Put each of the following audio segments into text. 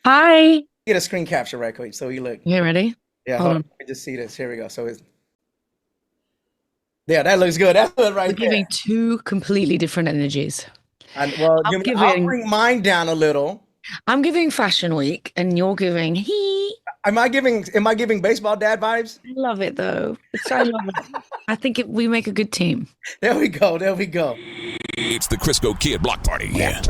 Hi. Get a screen capture right quick so you look. You ready? Yeah, Hold hold on. on. Let me just see this. Here we go. So it's yeah, that looks good. That's good We're right giving there. two completely different energies. And well, I'm I'll giving bring mine down a little. I'm giving Fashion Week and you're giving he. Am I giving baseball dad vibes? I love it though. I love it. I think we make a good team. There we go. There we go. It's the Crisco Kid Block Party. Yeah.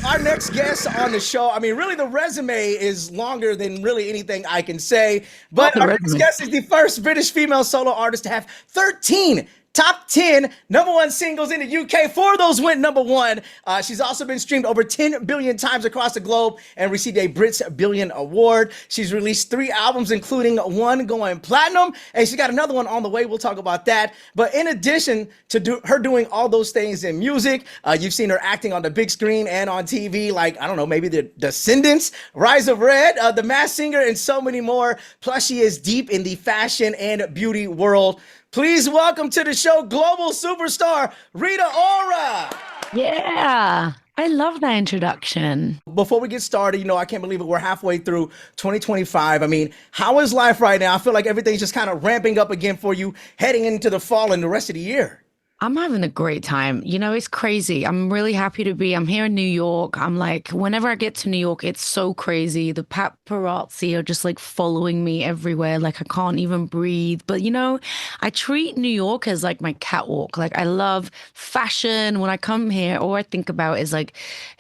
Our next guest on the show, I mean, really the resume is longer than really anything I can say. Love But the our next resume. guest is the first British female solo artist to have 13 top 10 number one singles in the UK. Four of those went number one. She's also been streamed over 10 billion times across the globe and received a Brits Billion Award. She's released 3 albums, including one going platinum, and she's got another one on the way. We'll talk about that. But in addition to her doing all those things in music, you've seen her acting on the big screen and on TV, like, I don't know, maybe The Descendants, Rise of Red, The Masked Singer, and so many more. Plus, she is deep in the fashion and beauty world. Please welcome to the show global superstar Rita Ora. Yeah. I love that introduction. Before we get started, I can't believe it. We're halfway through 2025. I mean, how is life right now? I feel like everything's just kind of ramping up again for you heading into the fall and the rest of the year. I'm having a great time. It's crazy. I'm really happy to be. I'm here in New York. I'm like, whenever I get to New York, it's so crazy. The paparazzi are just like following me everywhere. Like I can't even breathe. But I treat New York as like my catwalk. Like I love fashion. When I come here, all I think about is like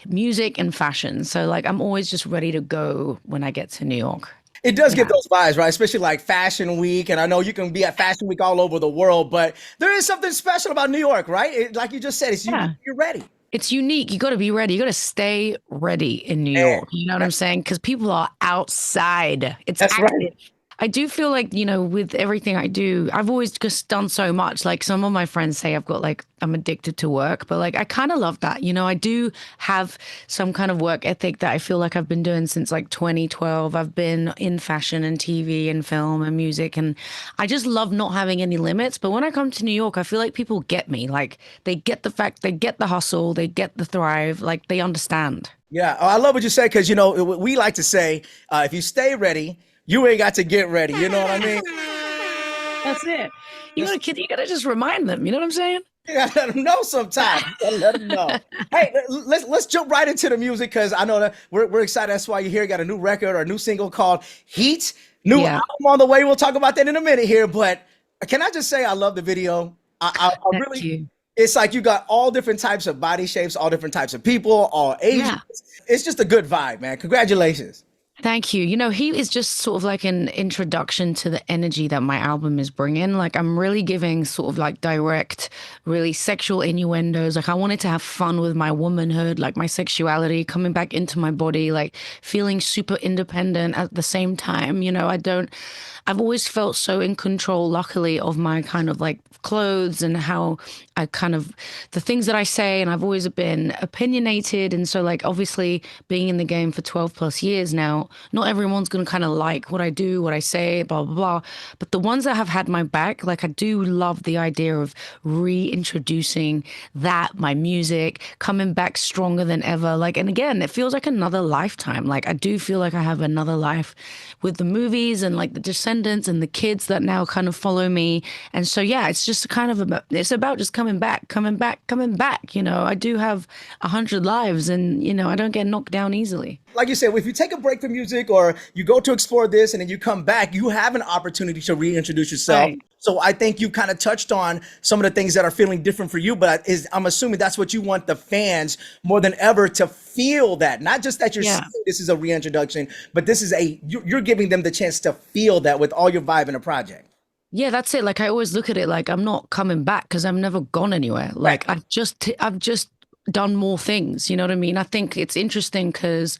music and fashion. So like I'm always just ready to go when I get to New York. It does give Yeah. those vibes, right? Especially like Fashion Week. And I know you can be at Fashion Week all over the world, but there is something special about New York, right? Like you just said, it's you, Yeah. you're ready. It's unique. You got to be ready. You got to stay ready in New Man, York. You know what I'm saying? Because people are outside. It's that's right. active. I do feel like, with everything I do, I've always just done so much. Like some of my friends say I'm addicted to work, but like I kind of love that. I do have some kind of work ethic that I feel like I've been doing since like 2012. I've been in fashion and TV and film and music, and I just love not having any limits. But when I come to New York, I feel like people get me. Like they get the fact, they get the hustle, they get the thrive, like they understand. Yeah, I love what you say because we like to say if you stay ready, you ain't got to get ready. You know what I mean? That's it. Just You gotta just remind them. You know what I'm saying? you gotta let them know sometimes. You gotta let them know. Hey, let's jump right into the music because I know that we're excited. That's why you're here. Got a new record or a new single called Heat. New Yeah. album on the way. We'll talk about that in a minute here. But can I just say I love the video. I Thank really. you. It's like you got all different types of body shapes, all different types of people, all ages. Yeah. It's just a good vibe, man. Congratulations. Thank you. He is just sort of like an introduction to the energy that my album is bringing. Like, I'm really giving sort of like direct, really sexual innuendos. Like, I wanted to have fun with my womanhood, like my sexuality, coming back into my body, like feeling super independent at the same time. I've always felt so in control, luckily, of my kind of like clothes and how I kind of, the things that I say. And I've always been opinionated. And so, like, obviously, being in the game for 12 plus years now, not everyone's going to kind of like what I do, what I say, blah, blah, blah. But the ones that have had my back, like, I do love the idea of reintroducing my music, coming back stronger than ever. Like, and again, it feels like another lifetime. Like, I do feel like I have another life with the movies and like the descendants and the kids that now kind of follow me. And so, yeah, it's just kind of it's about just coming back, coming back, coming back. I do have 100 lives and, I don't get knocked down easily. Like you said, if you take a break from music or you go to explore this and then you come back, you have an opportunity to reintroduce yourself. Right. So I think you kind of touched on some of the things that are feeling different for you, but I'm assuming that's what you want the fans more than ever to feel that. Not just that you're Yeah. saying this is a reintroduction, but this is you're giving them the chance to feel that with all your vibe in the project. Yeah, that's it. Like I always look at it like I'm not coming back because I've never gone anywhere. Right. Like I've just done more things. You know what I mean? I think it's interesting because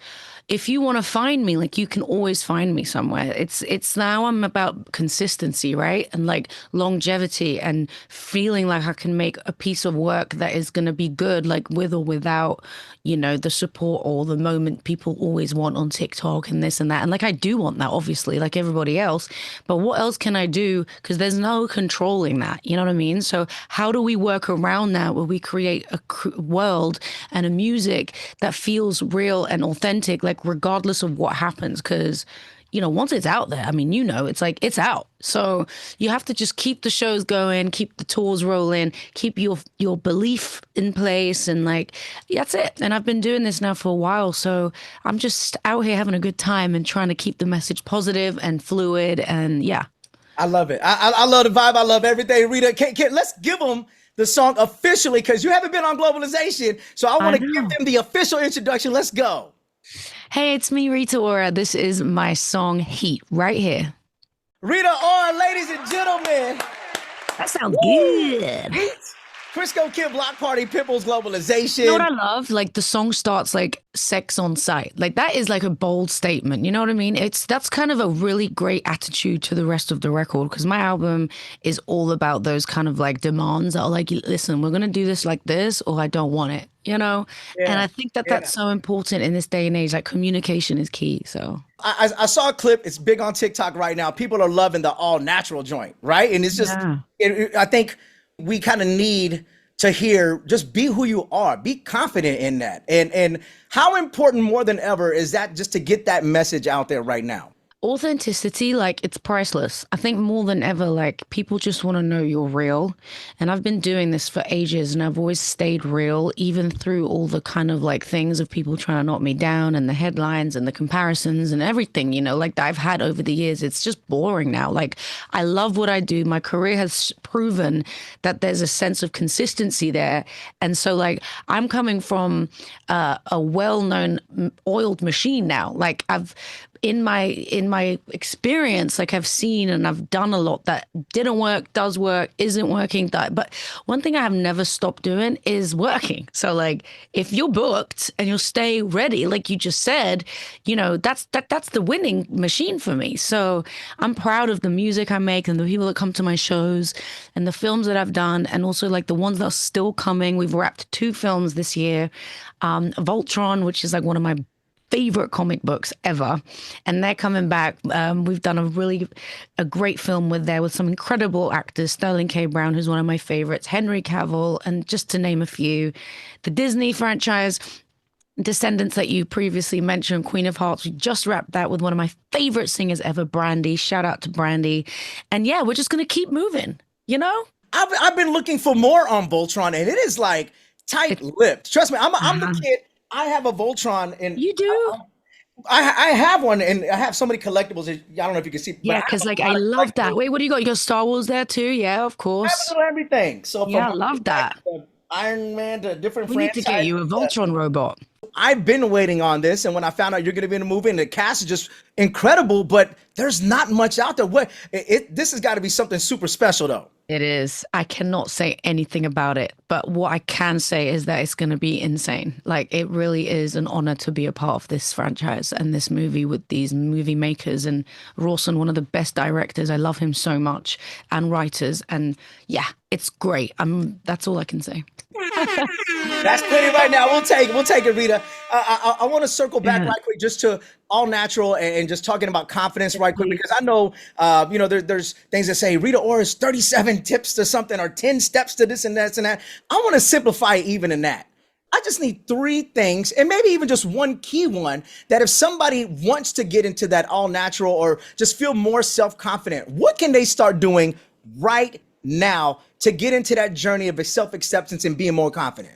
if you want to find me, like you can always find me somewhere. It's now I'm about consistency, right? And like longevity and feeling like I can make a piece of work that is going to be good, like with or without, the support or the moment people always want on TikTok and this and that. And like I do want that, obviously, like everybody else. But what else can I do? Because there's no controlling that. You know what I mean? So how do we work around that where we create a world and a music that feels real and authentic? Like like regardless of what happens, because once it's out there, I mean, it's like it's out. So you have to just keep the shows going, keep the tours rolling, keep your belief in place, and like that's it. And I've been doing this now for a while, so I'm just out here having a good time and trying to keep the message positive and fluid, and yeah. I love it. I love the vibe. I love everything. Rita, let's give them the song officially, because you haven't been on Globalization. So I want to give them the official introduction. Let's go. Hey, it's me, Rita Ora. This is my song Heat right here. Rita Ora, ladies and gentlemen. That sounds good. Heat. Crisco Kid Block Party, Pitbull's Globalization. You know what I love? Like the song starts like sex on sight. Like that is like a bold statement. You know what I mean? That's kind of a really great attitude to the rest of the record, because my album is all about those kind of like demands that are like, listen, we're going to do this like this, or I don't want it, Yeah. And I think that's so important in this day and age. Like communication is key. So I saw a clip. It's big on TikTok right now. People are loving the all natural joint, right? And it's just, I think we kind of need to hear, just be who you are, be confident in that. And how important more than ever is that, just to get that message out there right now? Authenticity, like it's priceless. I think more than ever, like people just want to know you're real. And I've been doing this for ages, and I've always stayed real, even through all the kind of like things of people trying to knock me down and the headlines and the comparisons and everything, like that I've had over the years. It's just boring now. Like I love what I do. My career has proven that there's a sense of consistency there. And so like I'm coming from a well-known oiled machine now. Like I've in my experience, like I've seen and I've done a lot that didn't work, does work, isn't working. But one thing I have never stopped doing is working. So like if you're booked and you'll stay ready, like you just said, that's the winning machine for me. So I'm proud of the music I make and the people that come to my shows and the films that I've done, and also like the ones that are still coming. We've wrapped 2 films this year. Voltron, which is like one of my favorite comic books ever, and they're coming back. We've done a great film with some incredible actors, Sterling K. Brown, who's one of my favorites, Henry Cavill, and just to name a few. The Disney franchise, Descendants, that you previously mentioned, Queen of Hearts, we just wrapped that with one of my favorite singers ever, Brandy. Shout out to Brandy. And yeah, we're just gonna keep moving, I've been looking for more on Voltron, and it is like tight-lipped. Trust me, I'm the kid. I have a Voltron, and you do. I have one, and I have so many collectibles. I don't know if you can see. Yeah, because like I love that. Wait, what do you got? You got Star Wars there too? Yeah, of course. I have a little everything. So yeah, I love that. Iron Man to different. We need to get you a Voltron robot. I've been waiting on this, and when I found out you're going to be in the movie, and the cast is just incredible, but there's not much out there. This has got to be something super special, though. It is. I cannot say anything about it, but what I can say is that it's going to be insane. Like, it really is an honor to be a part of this franchise and this movie with these movie makers, and Rawson, one of the best directors. I love him so much, and writers, and yeah, it's great. That's all I can say. That's plenty right now. We'll take it, Rita. I want to circle back right quick just to all natural and just talking about confidence right quick, because I know, there's things that say Rita Ora's 37 tips to something or 10 steps to this and that and that. I want to simplify even in that. I just need 3 things, and maybe even just one key one, that if somebody wants to get into that all natural or just feel more self-confident, what can they start doing right now to get into that journey of self-acceptance and being more confident?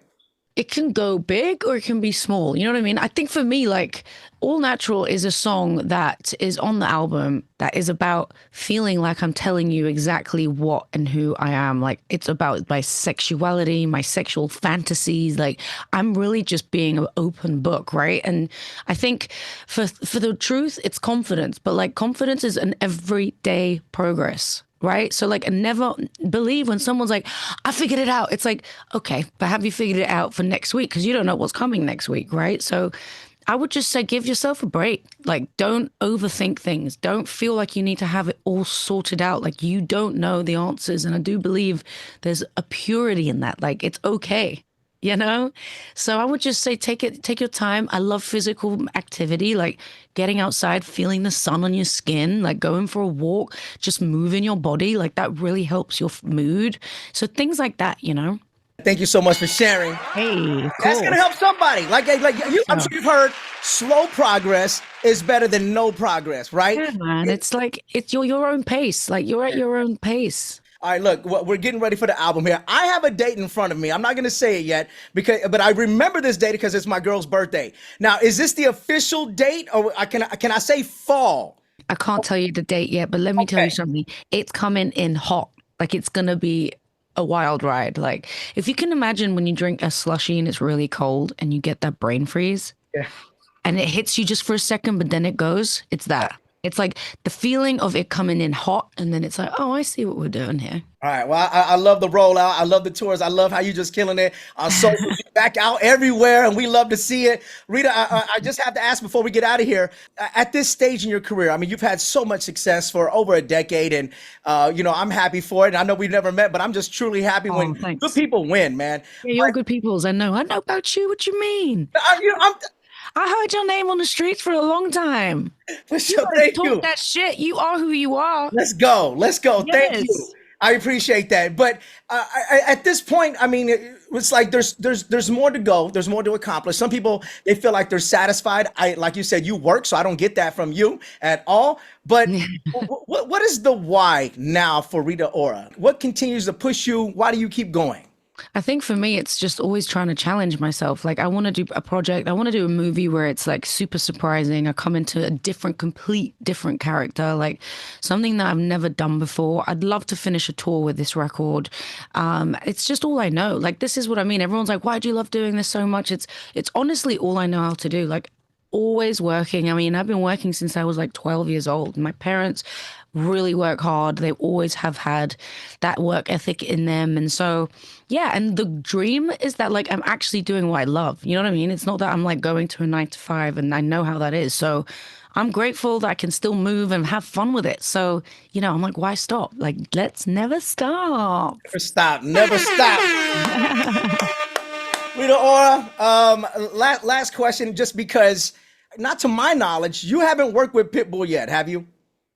It can go big or it can be small. You know what I mean? I think for me, like, All Natural is a song that is on the album that is about feeling like I'm telling you exactly what and who I am. Like, it's about my sexuality, my sexual fantasies. Like, I'm really just being an open book, right? And I think for the truth, it's confidence. But like, confidence is an everyday progress. Right? So like, I never believe when someone's like, I figured it out. It's like, okay, but have you figured it out for next week? Because you don't know what's coming next week, right? So I would just say, give yourself a break. Like, don't overthink things. Don't feel like you need to have it all sorted out. Like, you don't know the answers. And I do believe there's a purity in that. Like, it's okay. So I would just say, take your time. I love physical activity, like getting outside, feeling the sun on your skin, like going for a walk, just moving your body. Like, that really helps your mood. So things like that. Thank you so much for sharing. Hey, of That's gonna course. help somebody. Like you, I'm So, sure you've heard, slow progress is better than no progress, right? yeah, man. It's like it's your own pace. Like you're at your own pace. All right, look, we're getting ready for the album here. I have a date in front of me. I'm not going to say it yet but I remember this date because it's my girl's birthday. Now, is this the official date, or can I say fall? I can't tell you the date yet, but let me tell you Okay. something. It's coming in hot. Like it's gonna be a wild ride. Like if you can imagine when you drink a slushy and it's really cold and you get that brain freeze Yeah. and it hits you just for a second, but then it goes. It's that. It's like the feeling of it coming in hot, and then it's like, oh, I see what we're doing here. All right. Well, I love the rollout. I love the tours. I love how you just killing it on social. Back out everywhere, and we love to see it. Rita, I just have to ask before we get out of here. At this stage in your career, I mean, you've had so much success for over a decade, and I'm happy for it. And I know we've never met, but I'm just truly happy when Oh, good thanks. people win, man. Yeah, you're good peoples. I know. I know about you. What you mean? I'm I heard your name on the streets for a long time. for You sure. better Thank talk you. that shit. You are who you are. Let's go. Let's go. Thank you. Yes. I appreciate that. But at this point, I mean, it's like there's more to go. There's more to accomplish. Some people, they feel like they're satisfied. Like you said, you work, so I don't get that from you at all. But what is the why now for Rita Ora? What continues to push you? Why do you keep going? I think for me, it's just always trying to challenge myself. Like, I want to do a project, I want to do a movie where it's like super surprising. I come into a complete different character, like something that I've never done before. I'd love to finish a tour with this record. It's just all I know. Like, this is what I mean. Everyone's like, why do you love doing this so much? It's honestly all I know how to do. Like, always working. I mean, I've been working since I was like 12 years old. My parents really work hard. They always have had that work ethic in them. And so, yeah, and the dream is that like I'm actually doing what I love. You know what I mean? It's not that I'm like going to a 9 to 5 and I know how that is. So I'm grateful that I can still move and have fun with it. So, I'm like, why stop? Like, let's never stop. Never stop. Never stop. Rita Ora, last question, just because, not to my knowledge, you haven't worked with Pitbull yet, have you?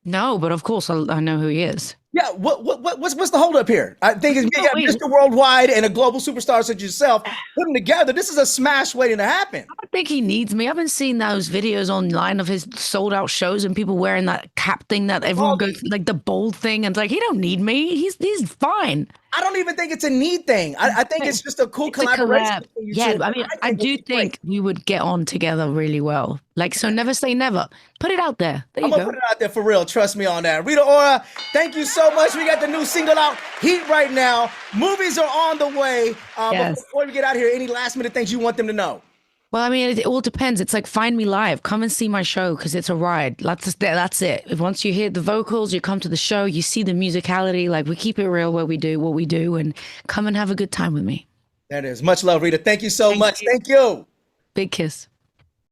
No, but of course I know who he is. Yeah, what's the holdup here? I think it's No, yeah, wait, Mr. Worldwide and a global superstar such as yourself putting together. This is a smash waiting to happen. I think he needs me. I've been seeing those videos online of his sold out shows and people wearing that cap thing that everyone Well, goes like the bold thing and like he don't need me. He's fine. I don't even think it's a need thing. I think it's just a cool It's a collaboration collab. between you Yeah, two. I mean, I Think it'll do be great. think we would get on together really well. Like, so never say never. Put it out there. There I'm you gonna go. put it out there for real. Trust me on that. Rita Ora, thank you so much. We got the new single out, Heat, right now. Movies are on the way. But Yes. before we get out of here, any last minute things you want them to know? Well, I mean, it all depends. It's like find me live. Come and see my show because it's a ride. That's it. If once you hear the vocals, you come to the show, you see the musicality. Like we keep it real where we do what we do, and come and have a good time with me. That is much love, Rita. Thank you so Thank much. you. Thank you. Big kiss.